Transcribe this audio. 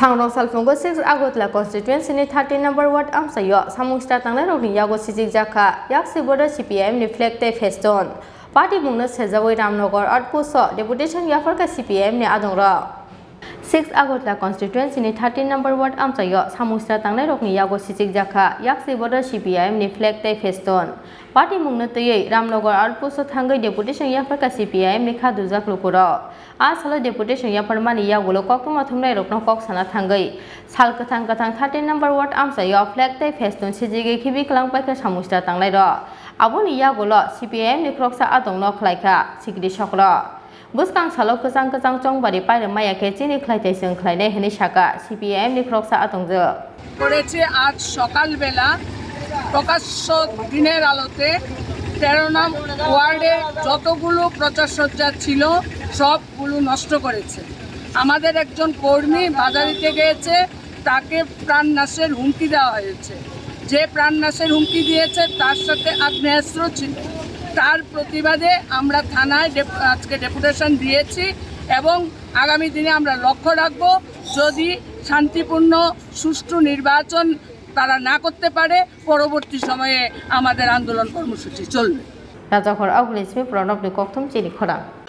Sangrong Salfungo 6 Agartala Constituencyni 13 number ward Amchaio samung start tangnai rokni yago Sichikjakmani yaksi border CPIM ni flag te Festoon party mungna sejawai Ramnagar outpost deputation yafarka CPIM ni adongra 6 Agartala Constituencyni 13 number ward Amchaio samung start tangnai rokni yago Sichikjakmani yaksi border CPIM ni flag te Festoon party mungna tei Ramnagar outpost thangai deputation yafarka CPIM ni khadujak lokura Asal deputation yang permani ya gulu kok tu mathum nai rokno kok sana thangai sal kathang 13 number ward Amchaio flag te Festoon sijige khibi klang paika samusta tanglai ro aboni ya gulu CPIM ni kroksa adongno khlaika sigri sokro buskang salo kajang chongbari paire maya ke Chini khlaitai sing khlainai hini saka CPIM ni kroksa adongjo করেছে আজ সকালবেলা প্রকাশ্য দিনের আলোতে 13 নং ওয়ার্ডে যতগুলো প্রচারসজ্জা ছিল সবগুলো নষ্ট করেছে আমাদের একজন কর্মী বাজারিতে গিয়েছে তাকে প্রাণনাশের হুমকি দেওয়া হয়েছে যে প্রাণনাশের হুমকি দিয়েছে তার সাথে আগ্নেয়াস্ত্র ছিল তার প্রতিবাদে আমরা থানায় আজকে ডেপুটেশন দিয়েছি এবং আগামী দিনে আমরা লক্ষ্য রাখব যদি শান্তিপূর্ণ সুষ্ঠু নির্বাচন তারা না করতে পারে পরবর্তী সময়ে আমাদের আন্দোলন কর্মসূচি চলবে রাজা খর আগুলিসমি প্রণব নি koktum Chini Khorang